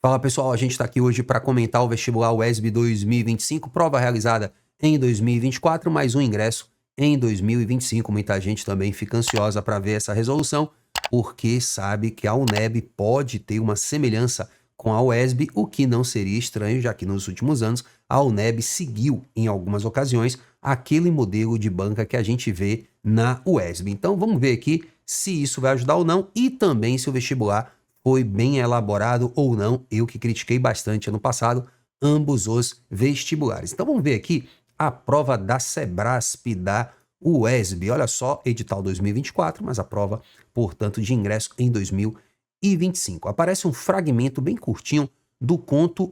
Fala pessoal, a gente está aqui hoje para comentar o vestibular UESB 2025, prova realizada em 2024, mais um ingresso em 2025. Muita gente também fica ansiosa para ver essa resolução, porque sabe que a UNEB pode ter uma semelhança com a UESB, o que não seria estranho, já que nos últimos anos a UNEB seguiu, em algumas ocasiões, aquele modelo de banca que a gente vê na UESB. Então vamos ver aqui se isso vai ajudar ou não e também se o vestibular foi bem elaborado ou não, eu que critiquei bastante ano passado, ambos os vestibulares. Então vamos ver aqui a prova da Sebrasp da UESB. Olha só, edital 2024, mas a prova, portanto, de ingresso em 2025. Aparece um fragmento bem curtinho do conto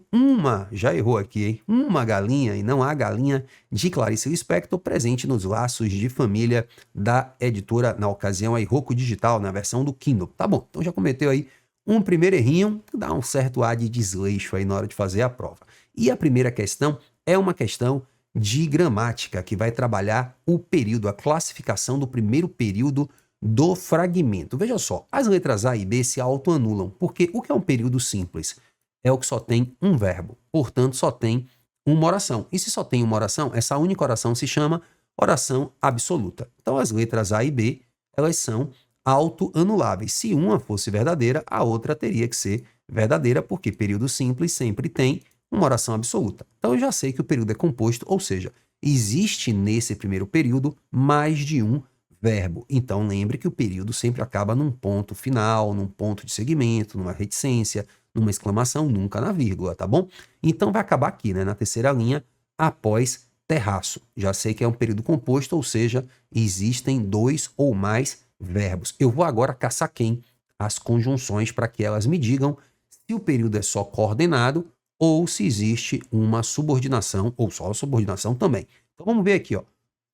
já errou aqui, hein? Uma galinha e não a galinha, de Clarice Lispector, presente nos Laços de Família da editora, na ocasião aí, Rocco Digital, na versão do Kindle. Tá bom, então já cometeu aí um primeiro errinho, dá um certo ar de desleixo aí na hora de fazer a prova. E a primeira questão é uma questão de gramática, que vai trabalhar o período, a classificação do primeiro período do fragmento. Veja só, as letras A e B se autoanulam, porque o que é um período simples? É o que só tem um verbo, portanto só tem uma oração. E se só tem uma oração, essa única oração se chama oração absoluta. Então as letras A e B, elas são autoanuláveis. Se uma fosse verdadeira, a outra teria que ser verdadeira, porque período simples sempre tem uma oração absoluta. Então eu já sei que o período é composto, ou seja, existe nesse primeiro período mais de um verbo. Então lembre que o período sempre acaba num ponto final, num ponto de segmento, numa reticência, numa exclamação, nunca na vírgula, tá bom? Então vai acabar aqui, né, na terceira linha, após terraço. Já sei que é um período composto, ou seja, existem dois ou mais verbos. Eu vou agora caçar quem? As conjunções, para que elas me digam se o período é só coordenado ou se existe uma subordinação, ou só a subordinação também. Então vamos ver aqui, ó.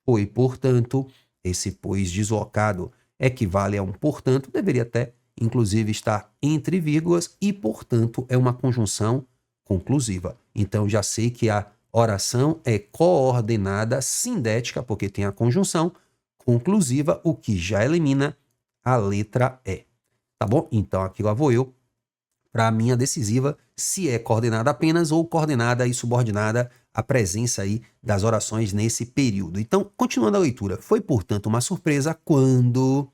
Foi, portanto, esse pois deslocado equivale a um portanto, deveria até, inclusive, estar entre vírgulas e, portanto, é uma conjunção conclusiva. Então já sei que a oração é coordenada sindética, porque tem a conjunção conclusiva, o que já elimina a letra E. Tá bom? Então aqui lá vou eu para a minha decisiva, se é coordenada apenas ou coordenada e subordinada à presença aí das orações nesse período. Então, continuando a leitura, foi portanto uma surpresa quando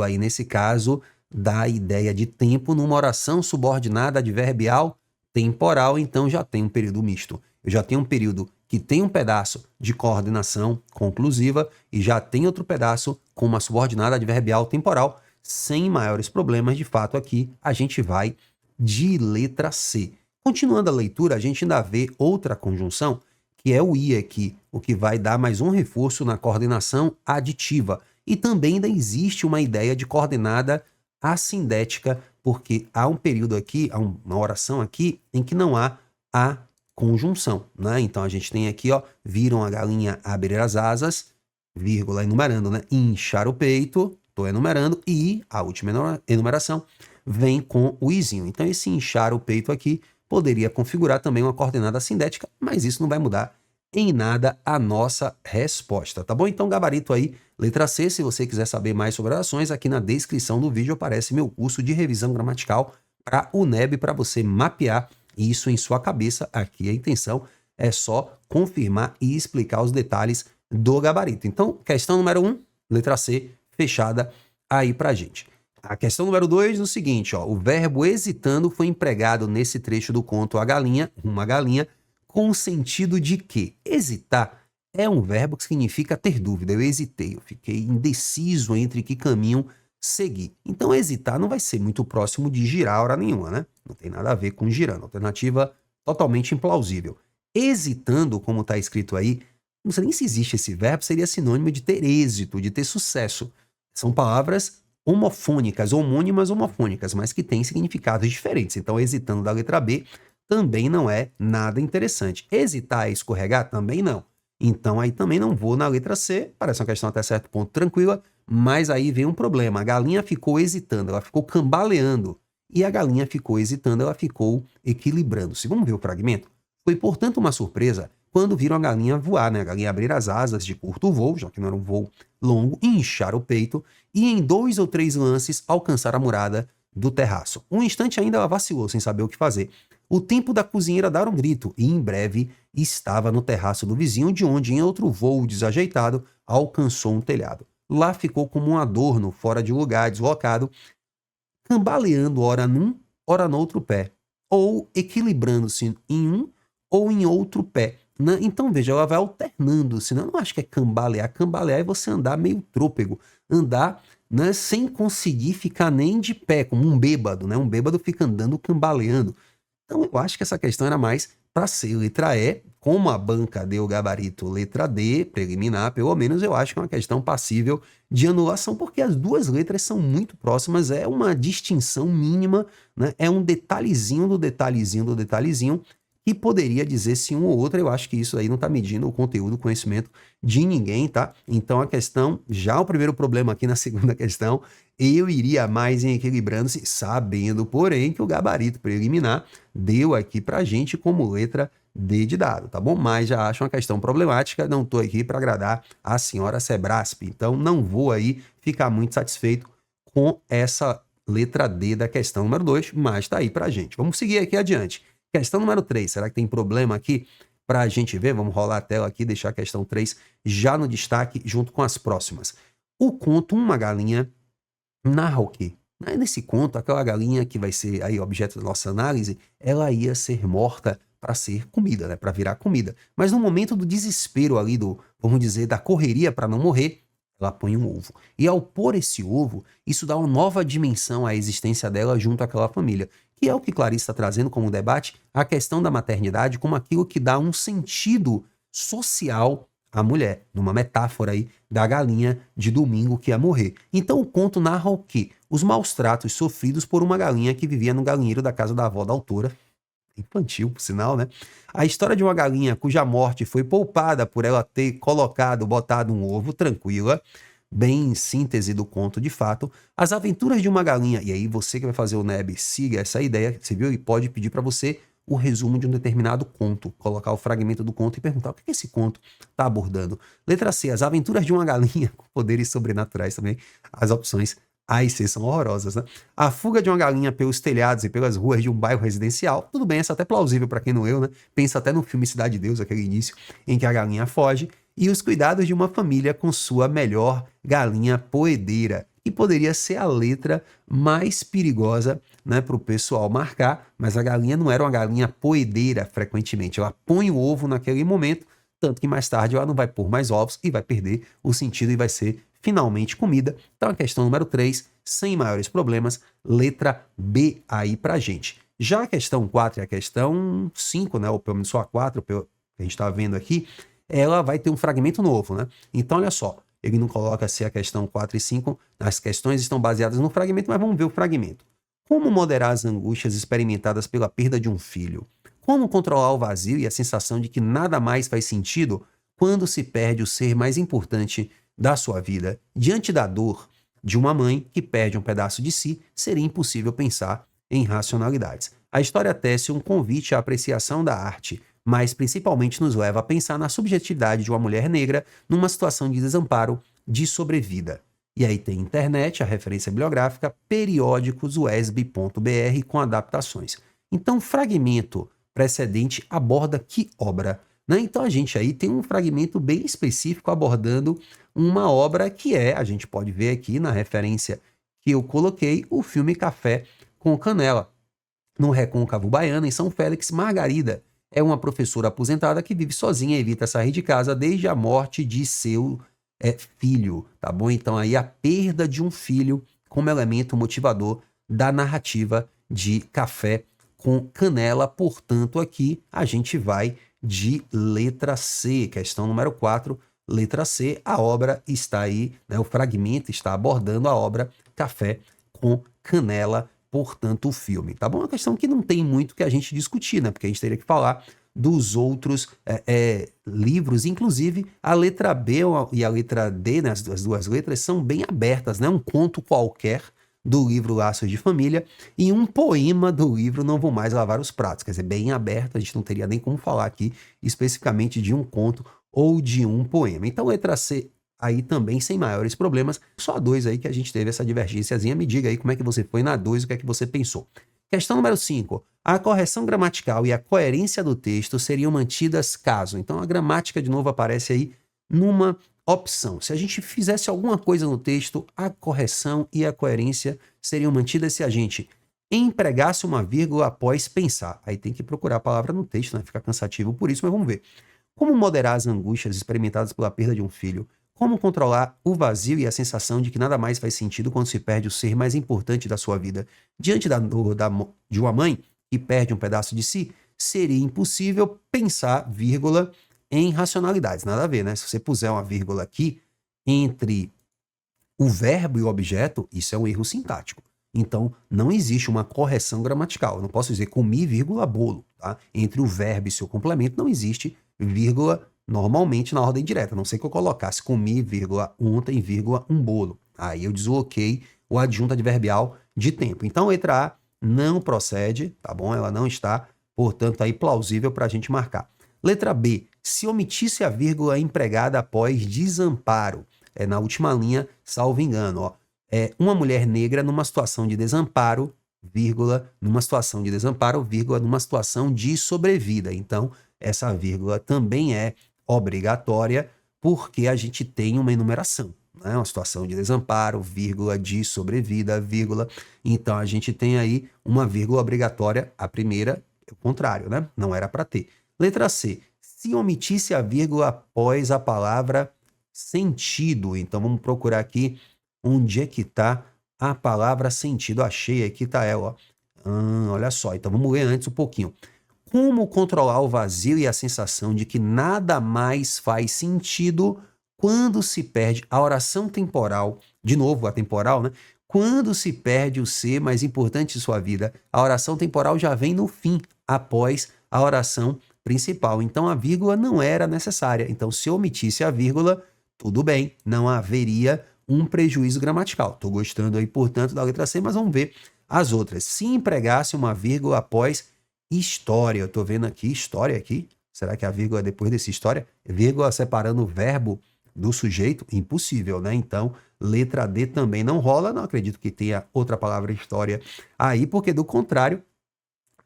aí nesse caso dá a ideia de tempo numa oração subordinada adverbial temporal, então já tem um período misto. Eu já tenho um período que tem um pedaço de coordenação conclusiva e já tem outro pedaço com uma subordinada adverbial temporal, sem maiores problemas. De fato, aqui a gente vai de letra C. Continuando a leitura, a gente ainda vê outra conjunção, que é o I aqui, o que vai dar mais um reforço na coordenação aditiva. E também ainda existe uma ideia de coordenada assindética, porque há um período aqui, há uma oração aqui, em que não há a conjunção, né? Então a gente tem aqui, ó, viram a galinha abrir as asas, vírgula, enumerando, né? Inchar o peito, tô enumerando, e a última enumeração vem com o izinho. Então esse inchar o peito aqui poderia configurar também uma coordenada assindética, mas isso não vai mudar em nada a nossa resposta, tá bom? Então gabarito aí, letra C. Se você quiser saber mais sobre orações, aqui na descrição do vídeo aparece meu curso de revisão gramatical para UNEB, para você mapear isso em sua cabeça. Aqui a intenção é só confirmar e explicar os detalhes do gabarito. Então, questão número 1, letra C, fechada aí pra gente. A questão número 2 é o seguinte, ó, o verbo hesitando foi empregado nesse trecho do conto A Galinha, uma galinha, com o sentido de que hesitar é um verbo que significa ter dúvida. Eu hesitei, eu fiquei indeciso entre que caminho seguir. Então, hesitar não vai ser muito próximo de girar hora nenhuma, né? Não tem nada a ver com girando. Alternativa totalmente implausível. Hesitando, como está escrito aí, não sei nem se existe esse verbo, seria sinônimo de ter êxito, de ter sucesso. São palavras homofônicas, homônimas homofônicas, mas que têm significados diferentes. Então, hesitando da letra B também não é nada interessante. Hesitar é escorregar? Também não. Então, aí também não vou na letra C, parece uma questão até certo ponto tranquila, mas aí vem um problema. A galinha ficou hesitando, ela ficou cambaleando. E a galinha ficou hesitando, ela ficou equilibrando-se. Vamos ver o fragmento? Foi, portanto, uma surpresa quando viram a galinha voar, né? A galinha abrir as asas de curto voo, já que não era um voo longo, inchar o peito e em 2 ou 3 lances alcançar a morada do terraço. Um instante ainda ela vacilou sem saber o que fazer. O tempo da cozinheira dar um grito e em breve estava no terraço do vizinho, de onde em outro voo desajeitado alcançou um telhado. Lá ficou como um adorno, fora de lugar, deslocado, cambaleando ora num, ora no outro pé, ou equilibrando-se em um ou em outro pé. Né? Então, veja, ela vai alternando, senão eu não acho que é cambalear. Cambalear é você andar meio trôpego, andar, né, sem conseguir ficar nem de pé, como um bêbado, né? Um bêbado fica andando cambaleando. Então, eu acho que essa questão era mais para ser letra E, como a banca deu o gabarito letra D, preliminar, pelo menos eu acho que é uma questão passível de anulação, porque as duas letras são muito próximas, é uma distinção mínima, né? É um detalhezinho do detalhezinho do detalhezinho, que poderia dizer se um ou outro. Eu acho que isso aí não está medindo o conteúdo, o conhecimento de ninguém, tá? Então a questão, já o primeiro problema aqui na segunda questão, eu iria mais em equilibrando-se, sabendo, porém, que o gabarito preliminar deu aqui pra gente como letra D de dado, tá bom? Mas já acho uma questão problemática, não tô aqui para agradar a senhora Sebrasp, então não vou aí ficar muito satisfeito com essa letra D da questão número 2, mas tá aí pra gente. Vamos seguir aqui adiante. Questão número 3, será que tem problema aqui para a gente ver? Vamos rolar a tela aqui, deixar a questão 3 já no destaque, junto com as próximas. O conto Uma Galinha narra o quê? Nesse conto, aquela galinha que vai ser aí objeto da nossa análise, ela ia ser morta para ser comida, né? Para virar comida. Mas no momento do desespero ali, vamos dizer, da correria para não morrer, ela põe um ovo. E ao pôr esse ovo, isso dá uma nova dimensão à existência dela junto àquela família. Que é o que Clarice está trazendo como debate, a questão da maternidade como aquilo que dá um sentido social à mulher, numa metáfora aí da galinha de domingo que ia morrer. Então o conto narra o quê? Os maus tratos sofridos por uma galinha que vivia no galinheiro da casa da avó da autora, infantil, por sinal, né? A história de uma galinha cuja morte foi poupada por ela ter botado um ovo tranquila, bem em síntese do conto de fato, as aventuras de uma galinha, e aí você que vai fazer o NEB, siga essa ideia, você viu? E pode pedir para você o resumo de um determinado conto, colocar o fragmento do conto e perguntar o que esse conto está abordando. Letra C, as aventuras de uma galinha com poderes sobrenaturais também, as opções A e C são horrorosas, né? A fuga de uma galinha pelos telhados e pelas ruas de um bairro residencial, tudo bem, essa é até plausível para quem não leu, né? Pensa até no filme Cidade de Deus, aquele início em que a galinha foge, e os cuidados de uma família com sua melhor galinha poedeira, que poderia ser a letra mais perigosa, né, para o pessoal marcar, mas a galinha não era uma galinha poedeira frequentemente, ela põe o ovo naquele momento, tanto que mais tarde ela não vai pôr mais ovos e vai perder o sentido e vai ser finalmente comida. Então a questão número 3, sem maiores problemas, letra B aí pra gente. Já a questão 4 e a questão 5, né, ou pelo menos só a 4, que a gente está vendo aqui, ela vai ter um fragmento novo, né? Então, olha só, ele não coloca se a questão 4 e 5, as questões estão baseadas no fragmento, mas vamos ver o fragmento. Como moderar as angústias experimentadas pela perda de um filho? Como controlar o vazio e a sensação de que nada mais faz sentido quando se perde o ser mais importante da sua vida? Diante da dor de uma mãe que perde um pedaço de si, seria impossível pensar em racionalidades. A história tece um convite à apreciação da arte, mas principalmente nos leva a pensar na subjetividade de uma mulher negra numa situação de desamparo, de sobrevida. E aí tem internet, a referência bibliográfica, periódicos UESB.br com adaptações. Então, o fragmento precedente aborda que obra? Né? Então, a gente aí tem um fragmento bem específico abordando uma obra que a gente pode ver aqui na referência que eu coloquei, o filme Café com Canela. No Recôncavo Baiano, em São Félix, Margarida é uma professora aposentada que vive sozinha e evita sair de casa desde a morte de seu filho, tá bom? Então aí a perda de um filho como elemento motivador da narrativa de Café com Canela. Portanto, aqui a gente vai de letra C, questão número 4, letra C. A obra está aí, né? O fragmento está abordando a obra Café com Canela, portanto, o filme, tá bom? É uma questão que não tem muito que a gente discutir, né? Porque a gente teria que falar dos outros livros, inclusive a letra B e a letra D, né? As duas letras são bem abertas, né? Um conto qualquer do livro Laços de Família e um poema do livro Não Vou Mais Lavar os Pratos, quer dizer, bem aberto, a gente não teria nem como falar aqui especificamente de um conto ou de um poema. Então, letra C aí também sem maiores problemas. Só 2 aí que a gente teve essa divergênciazinha. Me diga aí como é que você foi na 2, o que é que você pensou. Questão número 5. A correção gramatical e a coerência do texto seriam mantidas caso. Então, a gramática, de novo, aparece aí numa opção. Se a gente fizesse alguma coisa no texto, a correção e a coerência seriam mantidas se a gente empregasse uma vírgula após pensar. Aí tem que procurar a palavra no texto, né? Fica cansativo por isso, mas vamos ver. Como moderar as angústias experimentadas pela perda de um filho? Como controlar o vazio e a sensação de que nada mais faz sentido quando se perde o ser mais importante da sua vida? Diante da dor de uma mãe que perde um pedaço de si, seria impossível pensar, vírgula, em racionalidades. Nada a ver, né? Se você puser uma vírgula aqui entre o verbo e o objeto, isso é um erro sintático. Então, não existe uma correção gramatical. Eu não posso dizer comi, vírgula, bolo. Tá? Entre o verbo e seu complemento não existe vírgula normalmente na ordem direta. A não sei que eu colocasse comi, vírgula, ontem, vírgula, um bolo. Aí eu desloquei o adjunto adverbial de tempo. Então, a letra A não procede, tá bom? Ela não está, portanto, aí plausível para a gente marcar. Letra B. Se omitisse a vírgula empregada após desamparo. É na última linha, salvo engano, ó. Uma mulher negra numa situação de desamparo, vírgula, numa situação de desamparo, vírgula, numa situação de sobrevida. Então, essa vírgula também é obrigatória porque a gente tem uma enumeração, né? Uma situação de desamparo, vírgula, de sobrevida, vírgula. Então, a gente tem aí uma vírgula obrigatória, a primeira, é o contrário, né? Não era para ter. Letra C. Se omitisse a vírgula após a palavra sentido. Então, vamos procurar aqui onde é que está a palavra sentido. Achei, aqui está ela. Olha só, então vamos ler antes um pouquinho. Como controlar o vazio e a sensação de que nada mais faz sentido quando se perde a oração temporal, de novo a temporal, né? Quando se perde o ser mais importante de sua vida, a oração temporal já vem no fim, após a oração principal. Então a vírgula não era necessária. Então se omitisse a vírgula, tudo bem, não haveria um prejuízo gramatical. Estou gostando aí, portanto, da letra C, mas vamos ver as outras. Se empregasse uma vírgula após história, eu estou vendo aqui história aqui. Será que a vírgula é depois desse história? Vírgula separando o verbo do sujeito? Impossível, né? Então, letra D também não rola. Não acredito que tenha outra palavra história aí, porque do contrário,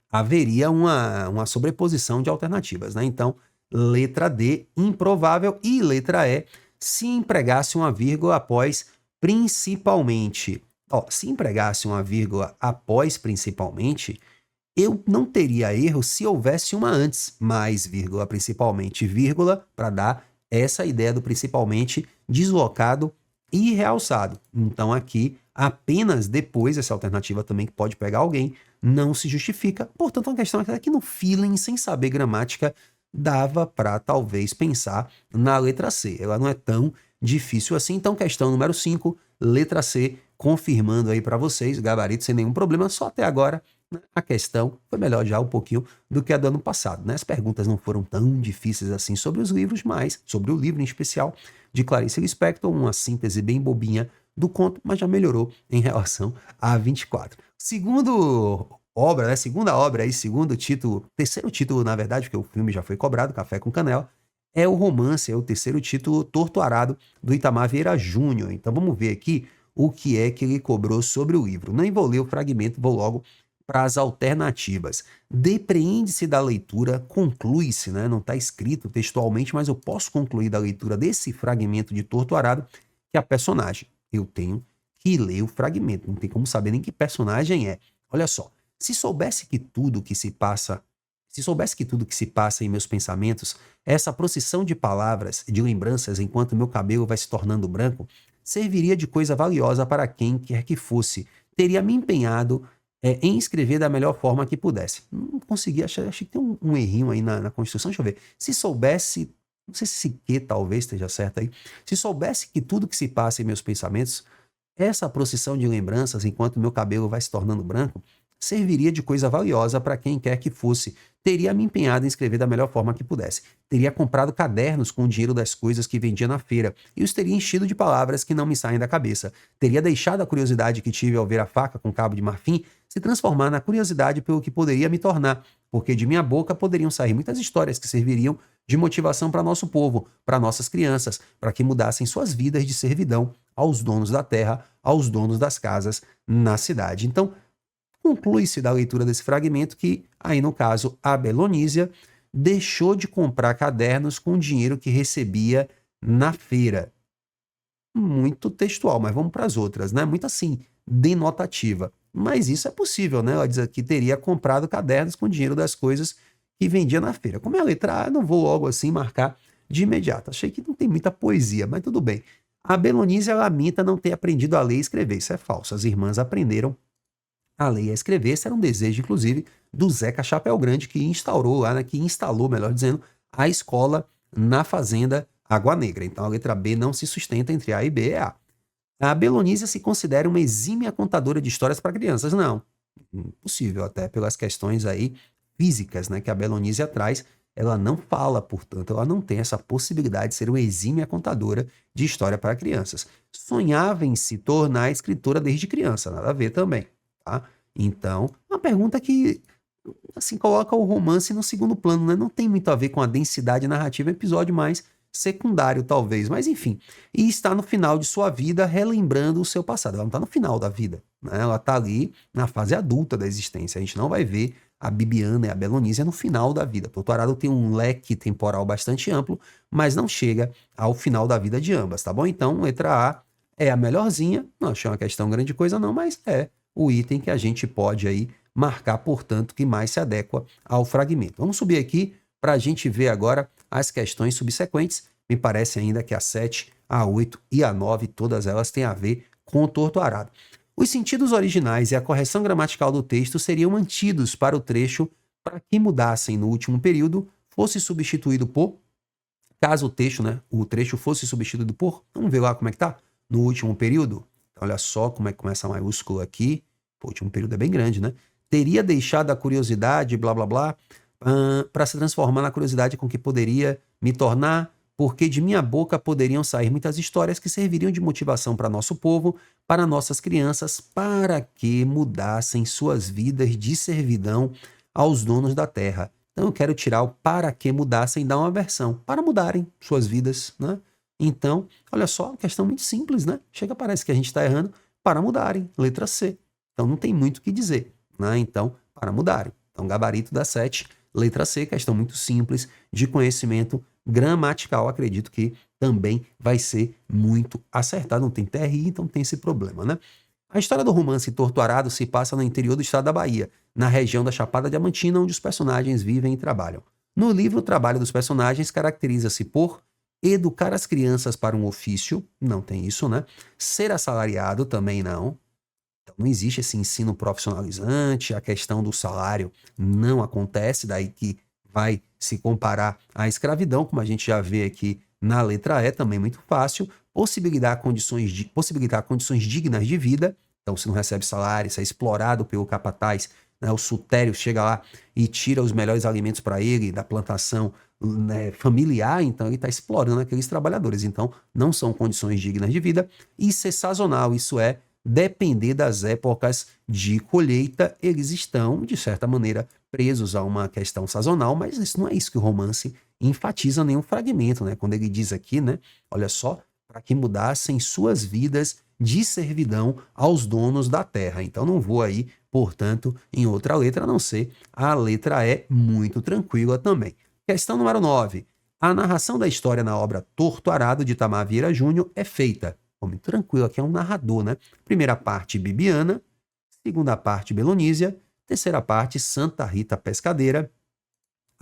haveria uma sobreposição de alternativas, né? Então, letra D, improvável. E letra E, se empregasse uma vírgula após principalmente. Se empregasse uma vírgula após principalmente, eu não teria erro se houvesse uma antes, mais vírgula, principalmente, vírgula, para dar essa ideia do principalmente deslocado e realçado. Então aqui, apenas depois, essa alternativa também que pode pegar alguém, não se justifica. Portanto, uma questão é que no feeling, sem saber gramática, dava para talvez pensar na letra C. Ela não é tão difícil assim. Então, questão número 5, letra C, confirmando aí para vocês, gabarito sem nenhum problema, só até agora, né, a questão foi melhor já um pouquinho do que a do ano passado, né? As perguntas não foram tão difíceis assim sobre os livros, mas sobre o livro em especial de Clarice Lispector, uma síntese bem bobinha do conto, mas já melhorou em relação a 24. Segunda obra aí, segundo título, terceiro título, na verdade, porque o filme já foi cobrado, Café com Canela, é o romance, é o terceiro título, Torto Arado, do Itamar Vieira Júnior. Então vamos ver aqui o que é que ele cobrou sobre o livro. Nem vou ler o fragmento, vou logo para as alternativas. Depreende-se da leitura, conclui-se, né? Não está escrito textualmente, mas eu posso concluir da leitura desse fragmento de Torto Arado que a personagem. Eu tenho que ler o fragmento, não tem como saber nem que personagem é. Olha só. Se soubesse que tudo que se passa em meus pensamentos, essa procissão de palavras, de lembranças, enquanto meu cabelo vai se tornando branco, serviria de coisa valiosa para quem quer que fosse. Teria me empenhado em escrever da melhor forma que pudesse. Não consegui, achei que tem um errinho aí na construção. Deixa eu ver. Se soubesse, não sei se que talvez esteja certo aí. Se soubesse que tudo que se passa em meus pensamentos, essa procissão de lembranças, enquanto meu cabelo vai se tornando branco, serviria de coisa valiosa para quem quer que fosse. Teria me empenhado em escrever da melhor forma que pudesse. Teria comprado cadernos com o dinheiro das coisas que vendia na feira e os teria enchido de palavras que não me saem da cabeça. Teria deixado a curiosidade que tive ao ver a faca com cabo de marfim se transformar na curiosidade pelo que poderia me tornar, porque de minha boca poderiam sair muitas histórias que serviriam de motivação para nosso povo, para nossas crianças, para que mudassem suas vidas de servidão aos donos da terra, aos donos das casas na cidade. Então, conclui-se da leitura desse fragmento que, aí no caso, a Belonísia deixou de comprar cadernos com o dinheiro que recebia na feira. Muito textual, mas vamos para as outras, né? Muito assim, denotativa. Mas isso é possível, né? Ela diz aqui que teria comprado cadernos com dinheiro das coisas que vendia na feira. Como é a letra A, eu não vou logo assim marcar de imediato. Achei que não tem muita poesia, mas tudo bem. A Belonísia lamenta não ter aprendido a ler e escrever. Isso é falso. As irmãs aprenderam a ler e a escrever. Esse era um desejo, inclusive, do Zeca Chapéu Grande, que instaurou lá, né, que instalou, melhor dizendo, a escola na fazenda Água Negra. Então a letra B não se sustenta entre A e B, é A. A Belonísia se considera uma exímia contadora de histórias para crianças? Não. Impossível, até pelas questões aí físicas, né, que a Belonísia traz. Ela não fala, portanto, ela não tem essa possibilidade de ser uma exímia contadora de história para crianças. Sonhava em se tornar escritora desde criança, nada a ver também, tá? Então, uma pergunta que assim coloca o romance no segundo plano, né? Não tem muito a ver com a densidade narrativa, é um episódio mais secundário, talvez, mas enfim. E está no final de sua vida, relembrando o seu passado. Ela não está no final da vida, né? Ela está ali na fase adulta da existência. A gente não vai ver a Bibiana e a Belonísia no final da vida. Torto Arado tem um leque temporal bastante amplo, mas não chega ao final da vida de ambas, tá bom? Então, letra A é a melhorzinha. Não achei uma questão grande coisa não, mas é o item que a gente pode aí marcar, portanto, que mais se adequa ao fragmento. Vamos subir aqui para a gente ver agora as questões subsequentes. Me parece ainda que a 7, a 8 e a 9, todas elas têm a ver com o Torto Arado. Os sentidos originais e a correção gramatical do texto seriam mantidos para o trecho para que mudassem no último período, fosse substituído por, caso o texto, né, o trecho fosse substituído por, vamos ver lá como é que tá, no último período. Olha só como é que começa a maiúsculo aqui. Pô, o último período é bem grande, né? Teria deixado a curiosidade, blá, blá, blá, para se transformar na curiosidade com que poderia me tornar, porque de minha boca poderiam sair muitas histórias que serviriam de motivação para nosso povo, para nossas crianças, para que mudassem suas vidas de servidão aos donos da terra. Então eu quero tirar o para que mudassem e dar uma versão, para mudarem suas vidas, né? Então, olha só, uma questão muito simples, né? Chega, parece que a gente está errando, para mudarem, letra C. Então não tem muito o que dizer, né? Então, para mudarem. Então, gabarito da 7, letra C, questão muito simples de conhecimento gramatical, acredito que também vai ser muito acertado. Não tem TRI, então não tem esse problema, né? A história do romance Torto Arado se passa no interior do estado da Bahia, na região da Chapada Diamantina, onde os personagens vivem e trabalham. No livro, o trabalho dos personagens caracteriza-se por educar as crianças para um ofício, não tem isso, né? Ser assalariado, também não. Então, não existe esse ensino profissionalizante, a questão do salário não acontece, daí que vai se comparar à escravidão, como a gente já vê aqui na letra E, também muito fácil, possibilitar condições dignas de vida. Então, se não recebe salário, se é explorado pelo capataz, né, o sutério chega lá e tira os melhores alimentos para ele da plantação, né, familiar, então ele está explorando aqueles trabalhadores. Então, não são condições dignas de vida. E ser sazonal, isso é, depender das épocas de colheita, eles estão, de certa maneira, presos a uma questão sazonal, mas isso não é isso que o romance enfatiza nenhum fragmento, né? Quando ele diz aqui, né? Olha só, para que mudassem suas vidas de servidão aos donos da terra. Então não vou aí, portanto, em outra letra, a não ser a letra E, muito tranquila também. Questão número 9. A narração da história na obra Torto Arado, de Itamar Vieira Júnior, é feita. Muito tranquilo, aqui é um narrador, né? Primeira parte, Bibiana. Segunda parte, Belonísia. Terceira parte, Santa Rita Pescadeira.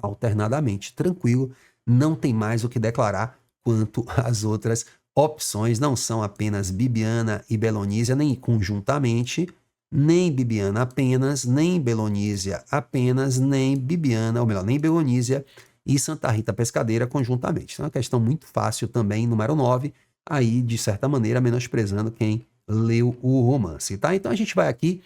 Alternadamente, tranquilo. Não tem mais o que declarar quanto às outras opções. Não são apenas Bibiana e Belonísia, nem conjuntamente, nem Bibiana apenas, nem Belonísia apenas, nem Bibiana, ou melhor, nem Belonísia e Santa Rita Pescadeira conjuntamente. Então é uma questão muito fácil também, número 9, aí, de certa maneira, menosprezando quem leu o romance, tá? Então a gente vai aqui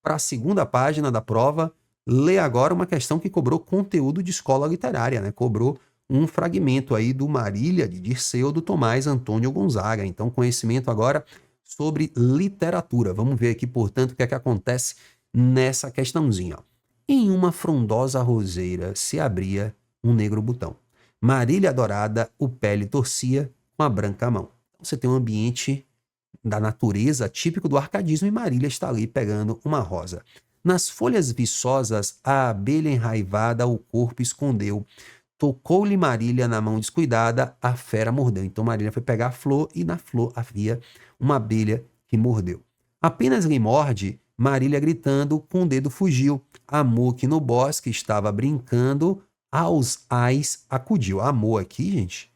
para a segunda página da prova, ler agora uma questão que cobrou conteúdo de escola literária, né? Cobrou um fragmento aí do Marília, de Dirceu, do Tomás Antônio Gonzaga. Então, conhecimento agora sobre literatura. Vamos ver aqui, portanto, o que é que acontece nessa questãozinha. Ó. Em uma frondosa roseira se abria um negro botão. Marília adorada o pele torcia com a branca mão. Então, você tem um ambiente da natureza típico do arcadismo e Marília está ali pegando uma rosa. Nas folhas viçosas, a abelha enraivada o corpo escondeu. Tocou-lhe Marília na mão descuidada, a fera mordeu. Então Marília foi pegar a flor e na flor havia uma abelha que mordeu. Apenas lhe morde, Marília gritando, com o dedo fugiu. Amor que no bosque estava brincando, aos ais acudiu. Amor aqui, gente,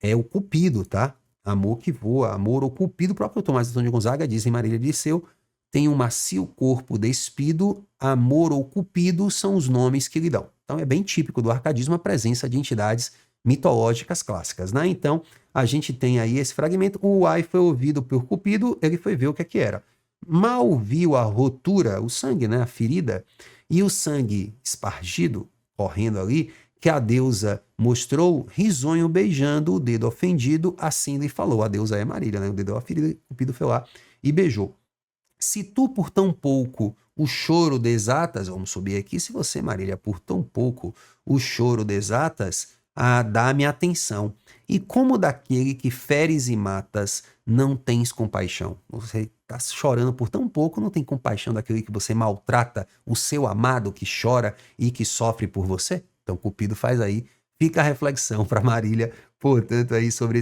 é o cupido, tá? Amor que voa, amor ou cupido. O próprio Tomás Antônio de Gonzaga diz em Marília de Dirceu, tem um macio corpo despido, amor ou cupido são os nomes que lhe dão. Então é bem típico do arcadismo a presença de entidades mitológicas clássicas, né? Então a gente tem aí esse fragmento, o ai foi ouvido por Cupido, ele foi ver o que era. Mal viu a rotura, o sangue, né, a ferida, e o sangue espargido, correndo ali, que a deusa mostrou, risonho beijando o dedo ofendido, assim lhe falou. A deusa é Marília, né? O dedo é a ferida, Cupido foi lá e beijou. Se tu por tão pouco o choro desatas, vamos subir aqui, se você, Marília, por tão pouco o choro desatas, dá-me atenção. E como daquele que feres e matas, não tens compaixão. Você está chorando por tão pouco, não tem compaixão daquele que você maltrata, o seu amado que chora e que sofre por você? Então, Cupido faz aí, fica a reflexão para Marília, portanto, aí sobre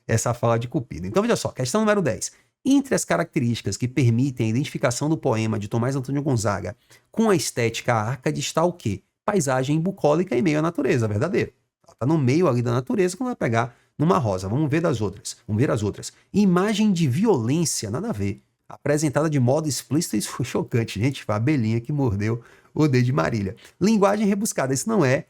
essa fala de Cupido. Então, veja só, questão número 10. Entre as características que permitem a identificação do poema de Tomás Antônio Gonzaga com a estética árcade está o quê? Paisagem bucólica e meio à natureza, verdadeiro. Está no meio ali da natureza quando vai pegar numa rosa. Vamos ver das outras. Vamos ver as outras. Imagem de violência, nada a ver. Apresentada de modo explícito, isso foi chocante, gente. Foi a abelhinha que mordeu o dedo de Marília. Linguagem rebuscada, isso não é.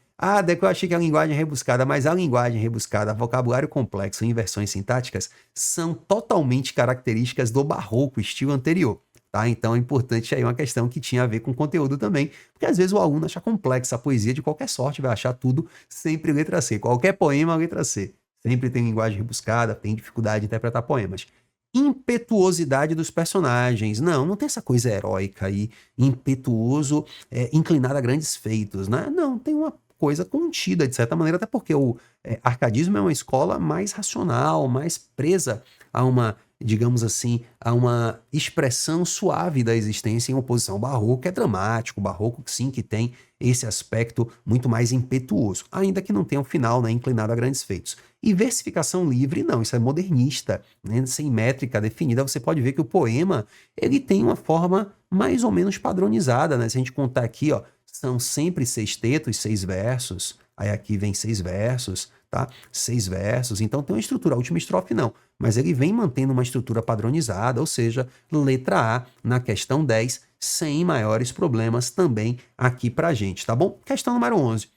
Deco, eu achei que a linguagem rebuscada, mas a linguagem rebuscada, vocabulário complexo e inversões sintáticas são totalmente características do barroco, estilo anterior. Tá? Então é importante aí uma questão que tinha a ver com conteúdo também, porque às vezes o aluno acha complexa a poesia de qualquer sorte, vai achar tudo sempre letra C. Qualquer poema, letra C. Sempre tem linguagem rebuscada, tem dificuldade de interpretar poemas. Impetuosidade dos personagens. Não tem essa coisa heróica aí, impetuoso, inclinado a grandes feitos, né? Não, tem uma coisa contida, de certa maneira, até porque o arcadismo é uma escola mais racional, mais presa a uma, digamos assim, a uma expressão suave da existência em oposição ao barroco, que é dramático, o barroco sim que tem esse aspecto muito mais impetuoso, ainda que não tenha um final, né, inclinado a grandes feitos. E versificação livre, não, isso é modernista, né, sem métrica definida. Você pode ver que o poema, ele tem uma forma mais ou menos padronizada, né? Se a gente contar aqui, ó, são sempre 6 tetos, 6 versos, aí aqui vem 6 versos, tá? 6 versos, então tem uma estrutura, a última estrofe não, mas ele vem mantendo uma estrutura padronizada, ou seja, letra A na questão 10, sem maiores problemas também aqui pra gente, tá bom? Questão número 11.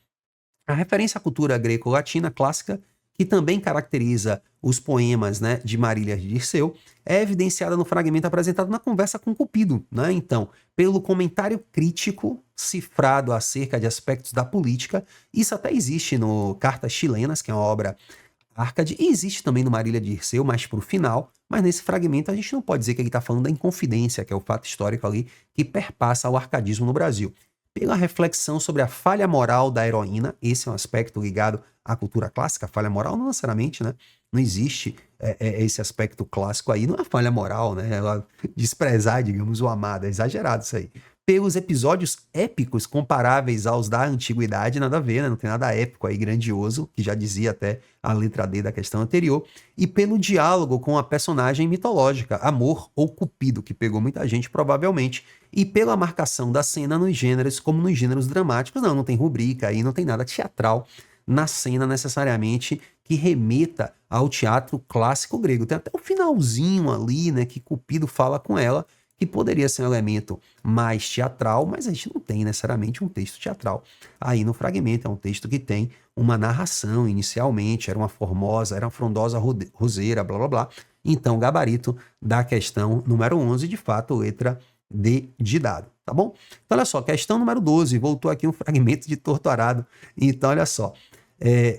A referência à cultura greco-latina clássica, que também caracteriza os poemas, né, de Marília de Dirceu, é evidenciada no fragmento apresentado na conversa com Cupido, né? Então, pelo comentário crítico cifrado acerca de aspectos da política, isso até existe no Cartas Chilenas, que é uma obra árcade, e existe também no Marília de Dirceu, mais para o final, mas nesse fragmento a gente não pode dizer que ele está falando da Inconfidência, que é o fato histórico ali que perpassa o arcadismo no Brasil. Pela reflexão sobre a falha moral da heroína, esse é um aspecto ligado à cultura clássica, falha moral não necessariamente, né? Não existe esse aspecto clássico aí, não é falha moral, né? Ela desprezar, digamos, o amado, é exagerado isso aí. Pelos episódios épicos comparáveis aos da antiguidade, nada a ver, né? Não tem nada épico aí, grandioso, que já dizia até a letra D da questão anterior, e pelo diálogo com a personagem mitológica, Amor ou Cupido, que pegou muita gente provavelmente, e pela marcação da cena nos gêneros, como nos gêneros dramáticos, não tem rubrica aí, não tem nada teatral na cena necessariamente que remeta ao teatro clássico grego. Tem até o finalzinho ali, né, que Cupido fala com ela, que poderia ser um elemento mais teatral, mas a gente não tem necessariamente um texto teatral aí no fragmento. É um texto que tem uma narração inicialmente, era uma formosa, era uma frondosa roseira, blá blá blá. Então, gabarito da questão número 11, de fato, letra D de dado, tá bom? Então, olha só, questão número 12, voltou aqui um fragmento de Torturado. Então, olha só,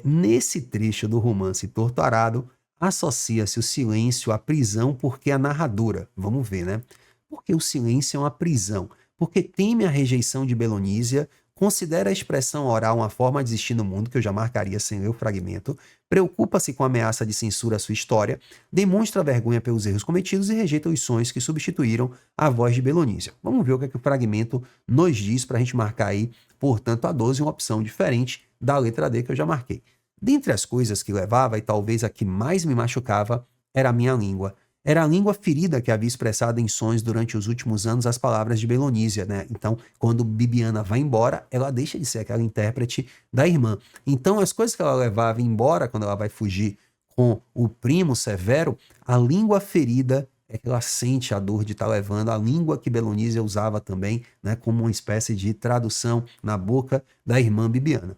nesse trecho do romance Torturado, associa-se o silêncio à prisão porque a narradora, vamos ver, né? Porque o silêncio é uma prisão. porque teme a rejeição de Belonísia, considera a expressão oral uma forma de existir no mundo, que eu já marcaria sem ler o fragmento, preocupa-se com a ameaça de censura à sua história, demonstra vergonha pelos erros cometidos e rejeita os sonhos que substituíram a voz de Belonísia. Vamos ver o que é que o fragmento nos diz para a gente marcar aí, portanto, a 12, uma opção diferente da letra D que eu já marquei. Dentre as coisas que levava, e talvez a que mais me machucava, era a minha língua. Era a língua ferida que havia expressado em sonhos durante os últimos anos as palavras de Belonísia, né? Então, quando Bibiana vai embora, ela deixa de ser aquela intérprete da irmã. Então, as coisas que ela levava embora quando ela vai fugir com o primo Severo, a língua ferida é que ela sente a dor de estar levando a língua que Belonísia usava também, né? Como uma espécie de tradução na boca da irmã Bibiana.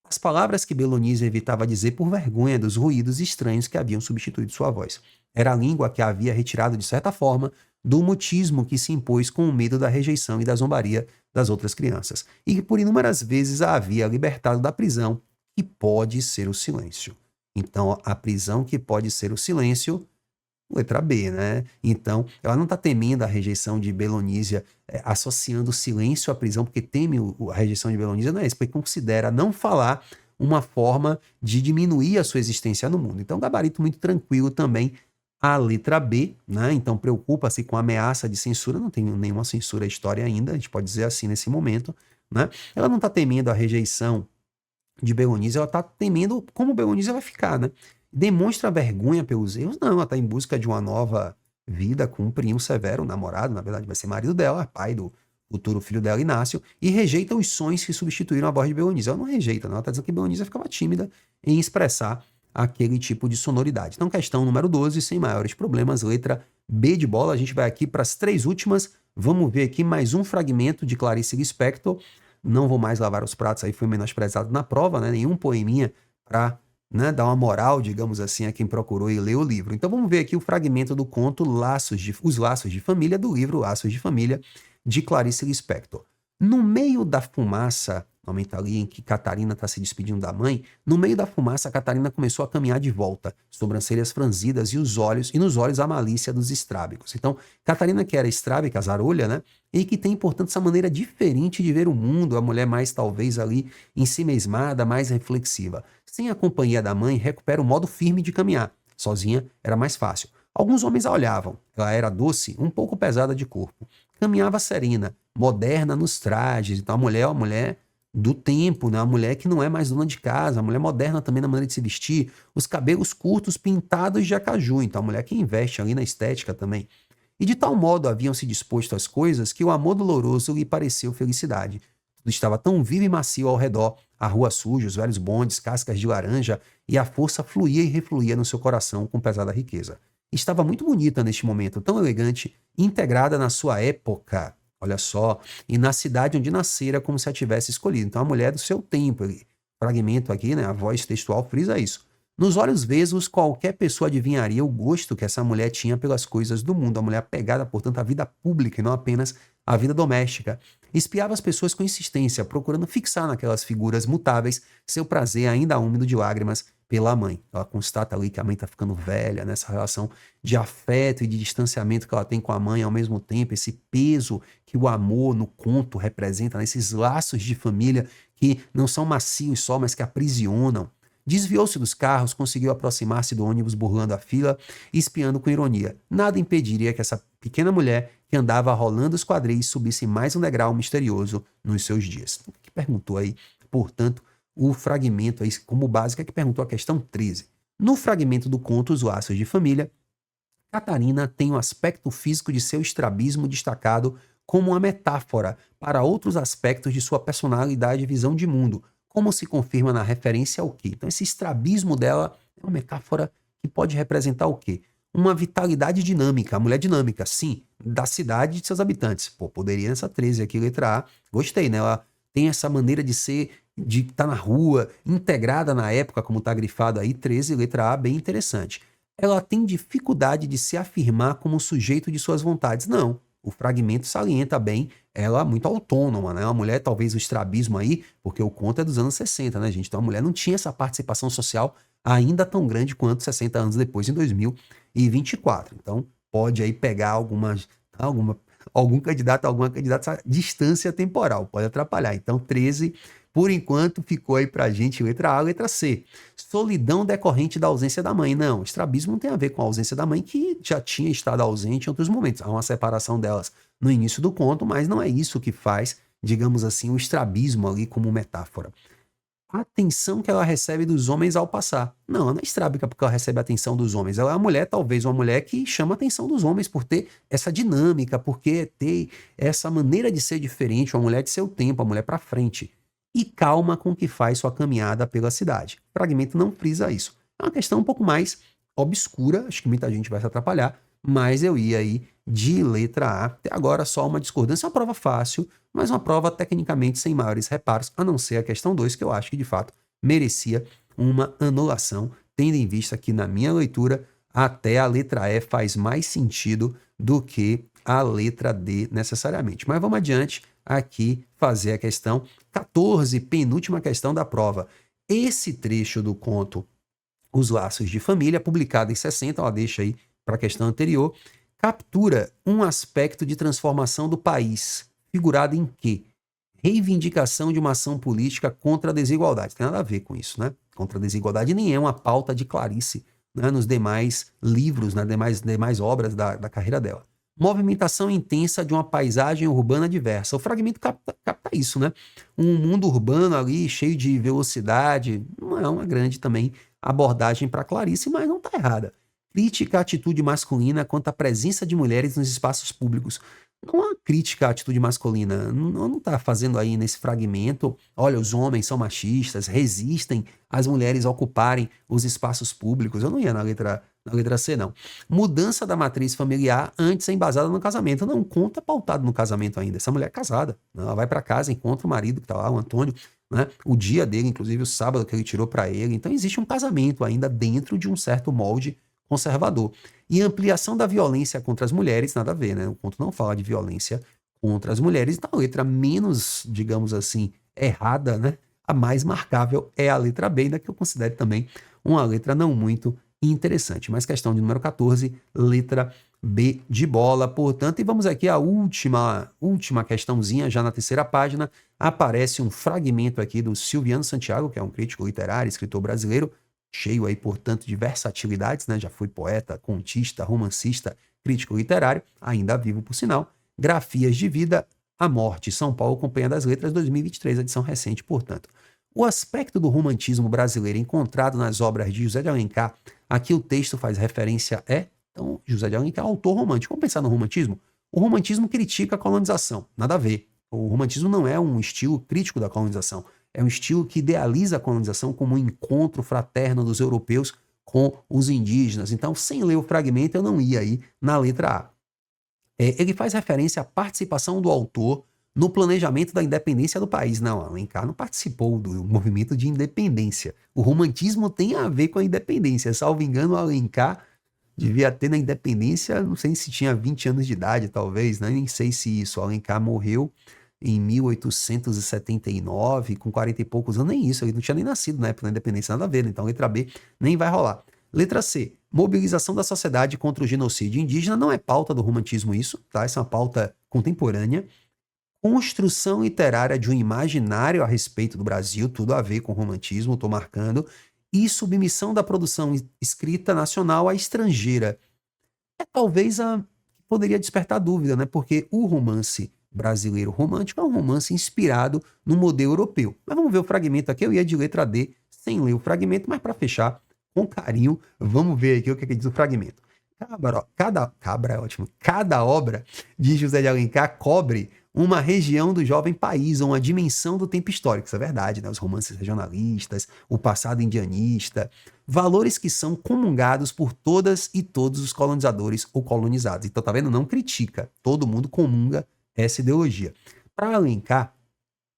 As palavras que Belonísia evitava dizer por vergonha dos ruídos estranhos que haviam substituído sua voz. Era a língua que a havia retirado, de certa forma, do mutismo que se impôs com o medo da rejeição e da zombaria das outras crianças, e que por inúmeras vezes a havia libertado da prisão que pode ser o silêncio. Então, a prisão que pode ser o silêncio, letra B, né? Então, ela não está temendo a rejeição de Belonísia, associando o silêncio à prisão, porque teme a rejeição de Belonísia, não é isso, porque considera não falar uma forma de diminuir a sua existência no mundo. Então, gabarito muito tranquilo também a letra B, né? Então, preocupa-se com a ameaça de censura, não tem nenhuma censura à história ainda, a gente pode dizer assim nesse momento, né? Ela não está temendo a rejeição de Belonísia, ela está temendo como Belonísia vai ficar, né? Demonstra vergonha pelos erros? Não, ela está em busca de uma nova vida com um primo Severo, um namorado, na verdade vai ser marido dela, pai do futuro filho dela, Inácio, e rejeita os sonhos que substituíram a voz de Belonísia. Ela não rejeita, não, ela está dizendo que Belonísia ficava tímida em expressar aquele tipo de sonoridade. Então, questão número 12, sem maiores problemas, letra B de bola. A gente vai aqui para as 3 últimas. Vamos ver aqui mais um fragmento de Clarice Lispector. Não vou mais lavar os pratos, aí foi menosprezado na prova, né? Nenhum poeminha para, né, dar uma moral, digamos assim, a quem procurou e leu o livro. Então vamos ver aqui o fragmento do conto Os Laços de Família, do livro Laços de Família, de Clarice Lispector. No meio da fumaça, momento ali em que Catarina está se despedindo da mãe, no meio da fumaça, Catarina começou a caminhar de volta, sobrancelhas franzidas e nos olhos a malícia dos estrábicos. Então, Catarina, que era estrábica, zarolha, né? E que tem, portanto, essa maneira diferente de ver o mundo, a mulher mais, talvez, ali, em si mesmada, mais reflexiva. Sem a companhia da mãe, recupera o modo firme de caminhar. Sozinha era mais fácil. Alguns homens a olhavam. Ela era doce, um pouco pesada de corpo. Caminhava serena, moderna nos trajes. Então, a mulher é uma mulher do tempo, né? Uma mulher que não é mais dona de casa, uma mulher moderna também na maneira de se vestir, os cabelos curtos pintados de acaju. Então, a mulher que investe ali na estética também. E de tal modo haviam se disposto as coisas que o amor doloroso lhe pareceu felicidade. Tudo estava tão vivo e macio ao redor, a rua suja, os velhos bondes, cascas de laranja, e a força fluía e refluía no seu coração com pesada riqueza. Estava muito bonita neste momento, tão elegante, integrada na sua época, olha só, e na cidade onde nascera como se a tivesse escolhido. Então, a mulher do seu tempo, fragmento aqui, né, a voz textual frisa isso. Nos olhos vesgos, qualquer pessoa adivinharia o gosto que essa mulher tinha pelas coisas do mundo. A mulher apegada, portanto, à vida pública e não apenas à vida doméstica. Espiava as pessoas com insistência, procurando fixar naquelas figuras mutáveis seu prazer ainda úmido de lágrimas pela mãe. Ela constata ali que a mãe está ficando velha, nessa relação de afeto e de distanciamento que ela tem com a mãe ao mesmo tempo, esse peso que o amor no conto representa, né? Esses laços de família que não são macios só, mas que aprisionam. Desviou-se dos carros, conseguiu aproximar-se do ônibus burlando a fila e espiando com ironia. Nada impediria que essa pequena mulher que andava rolando os quadris subisse mais um degrau misterioso nos seus dias. Que perguntou aí, portanto, o fragmento aí como básico é que perguntou a questão 13. No fragmento do conto Os Laços de Família, Catarina tem o aspecto físico de seu estrabismo destacado como uma metáfora para outros aspectos de sua personalidade e visão de mundo, como se confirma na referência ao quê? Então, esse estrabismo dela é uma metáfora que pode representar o quê? Uma vitalidade dinâmica, a mulher dinâmica, sim, da cidade e de seus habitantes. Pô, poderia nessa 13 aqui, letra A. Gostei, né? Ela tem essa maneira de ser, de estar na rua, integrada na época, como está grifado aí, 13, letra A, bem interessante. Ela tem dificuldade de se afirmar como sujeito de suas vontades. Não. O fragmento salienta bem ela muito autônoma, né? Uma mulher, talvez o estrabismo aí, porque o conto é dos anos 60, né, gente? Então a mulher não tinha essa participação social ainda tão grande quanto 60 anos depois, em 2024. Então pode aí pegar alguma algum candidato, alguma candidata, essa distância temporal pode atrapalhar. Então, 13, por enquanto, ficou aí pra gente letra A, letra C. Solidão decorrente da ausência da mãe. Não, estrabismo não tem a ver com a ausência da mãe, que já tinha estado ausente em outros momentos. Há uma separação delas no início do conto, mas não é isso que faz, digamos assim, o estrabismo ali como metáfora. A atenção que ela recebe dos homens ao passar. Não, ela não é estrábica porque ela recebe a atenção dos homens. Ela é uma mulher, talvez uma mulher que chama a atenção dos homens por ter essa dinâmica, porque ter essa maneira de ser diferente, uma mulher de seu tempo, uma mulher para frente. E calma com que faz sua caminhada pela cidade. O fragmento não frisa isso. É uma questão um pouco mais obscura, acho que muita gente vai se atrapalhar, mas eu ia aí de letra A. Até agora só uma discordância, uma prova fácil, mas uma prova tecnicamente sem maiores reparos, a não ser a questão 2, que eu acho que de fato merecia uma anulação, tendo em vista que na minha leitura até a letra E faz mais sentido do que a letra D necessariamente. Mas vamos adiante aqui fazer a questão 14, penúltima questão da prova. Esse trecho do conto Os Laços de Família, publicado em 60, ela deixa aí para a questão anterior, captura um aspecto de transformação do país, figurado em quê? Reivindicação de uma ação política contra a desigualdade. Tem nada a ver com isso, né? Contra a desigualdade nem é uma pauta de Clarice, né, nos demais livros, nas demais obras da carreira dela. Movimentação intensa de uma paisagem urbana diversa. O fragmento capta isso, né? Um mundo urbano ali, cheio de velocidade. Não é uma grande também abordagem para Clarice, mas não está errada. Crítica à atitude masculina quanto à presença de mulheres nos espaços públicos. Não há crítica à atitude masculina. Não está fazendo aí nesse fragmento, olha, os homens são machistas, resistem às mulheres ocuparem os espaços públicos. Eu não ia na letra C, não. Mudança da matriz familiar antes embasada no casamento. Não, conta pautado no casamento ainda. Essa mulher é casada. Ela vai para casa, encontra o marido que está lá, o Antônio, né? O dia dele, inclusive o sábado que ele tirou para ele. Então existe um casamento ainda dentro de um certo molde conservador. E ampliação da violência contra as mulheres, nada a ver, né? O conto não fala de violência contra as mulheres. Então a letra menos, digamos assim, errada, né? A mais marcável é a letra B, ainda que eu considere também uma letra não muito interessante. Mas questão de número 14, letra B de bola, portanto. E vamos aqui à última questãozinha, já na terceira página, aparece um fragmento aqui do Silviano Santiago, que é um crítico literário, escritor brasileiro, cheio aí, portanto, de versatilidades, né? Já foi poeta, contista, romancista, crítico literário, ainda vivo por sinal. Grafias de Vida, a Morte, São Paulo, Companhia das Letras, 2023, edição recente, portanto. O aspecto do romantismo brasileiro encontrado nas obras de José de Alencar, aqui o texto faz referência então, José de Alencar é autor romântico. Vamos pensar no romantismo? O romantismo critica a colonização, nada a ver. O romantismo não é um estilo crítico da colonização, é um estilo que idealiza a colonização como um encontro fraterno dos europeus com os indígenas. Então, sem ler o fragmento, eu não ia aí na letra A. Ele faz referência à participação do autor no planejamento da independência do país. Não, Alencar não participou do movimento de independência. O romantismo tem a ver com a independência. Salvo engano, Alencar devia ter na independência, não sei se tinha 20 anos de idade, talvez, né? Nem sei se isso. Alencar morreu em 1879, com 40 e poucos anos, nem isso, ele não tinha nem nascido na época da independência, nada a ver, né? Então letra B nem vai rolar. Letra C, mobilização da sociedade contra o genocídio indígena, não é pauta do romantismo isso, tá? Essa é uma pauta contemporânea. Construção literária de um imaginário a respeito do Brasil, tudo a ver com romantismo, estou marcando, e submissão da produção escrita nacional à estrangeira. Talvez poderia despertar dúvida, né? Porque o romance brasileiro romântico é um romance inspirado no modelo europeu. Mas vamos ver o fragmento aqui, eu ia de letra D, sem ler o fragmento, mas para fechar com carinho, vamos ver aqui o que diz o fragmento. Cabra é ótimo. Cada obra de José de Alencar cobre uma região do jovem país, ou uma dimensão do tempo histórico. Isso é verdade, né? Os romances regionalistas, o passado indianista, valores que são comungados por todas e todos os colonizadores ou colonizados. Então, tá vendo? Não critica. Todo mundo comunga essa ideologia. Para Alencar,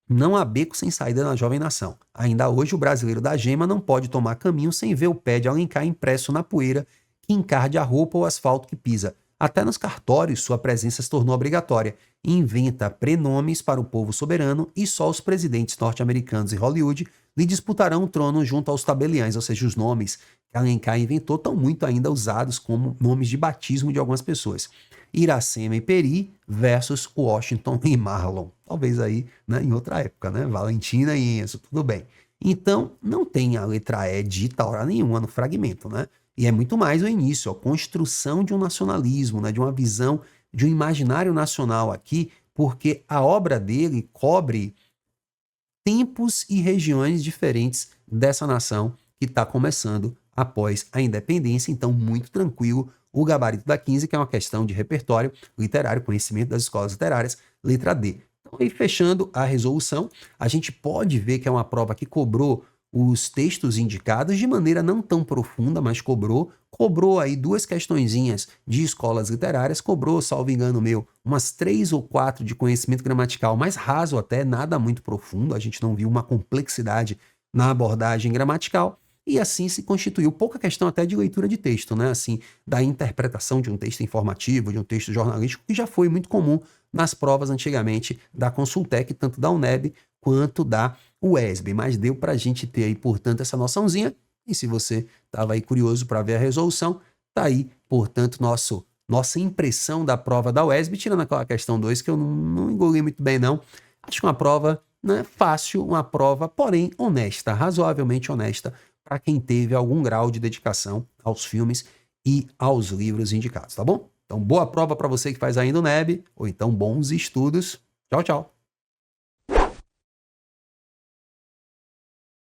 não há beco sem saída na jovem nação. Ainda hoje, o brasileiro da gema não pode tomar caminho sem ver o pé de Alencar impresso na poeira que encarde a roupa ou o asfalto que pisa. Até nos cartórios sua presença se tornou obrigatória. Inventa prenomes para o povo soberano e só os presidentes norte-americanos e Hollywood lhe disputarão o trono junto aos tabeliães, ou seja, os nomes que Alencar inventou estão muito ainda usados como nomes de batismo de algumas pessoas. Iracema e Peri versus Washington e Marlon. Talvez aí, né, em outra época, né? Valentina e Enzo, tudo bem. Então, não tem a letra E dita hora nenhuma no fragmento, né? E é muito mais o início, a construção de um nacionalismo, né, de uma visão, de um imaginário nacional aqui, porque a obra dele cobre tempos e regiões diferentes dessa nação que está começando após a independência, então muito tranquilo o gabarito da 15, que é uma questão de repertório literário, conhecimento das escolas literárias, letra D. Então, aí fechando a resolução, a gente pode ver que é uma prova que cobrou os textos indicados de maneira não tão profunda, mas cobrou aí duas questõezinhas de escolas literárias, cobrou, salvo engano meu, umas 3 ou 4 de conhecimento gramatical, mais raso até, nada muito profundo, a gente não viu uma complexidade na abordagem gramatical, e assim se constituiu pouca questão até de leitura de texto, né? Assim, da interpretação de um texto informativo, de um texto jornalístico, que já foi muito comum nas provas antigamente da Consultec, tanto da UNEB quanto da UESB. Mas deu para a gente ter aí, portanto, essa noçãozinha. E se você estava aí curioso para ver a resolução, tá aí, portanto, nossa impressão da prova da UESB, tirando aquela questão 2 que eu não engoli muito bem, não. Acho que uma prova, né, fácil, uma prova, porém honesta, razoavelmente honesta, para quem teve algum grau de dedicação aos filmes e aos livros indicados, tá bom? Então, boa prova para você que faz ainda o NEB, ou então bons estudos. Tchau, tchau.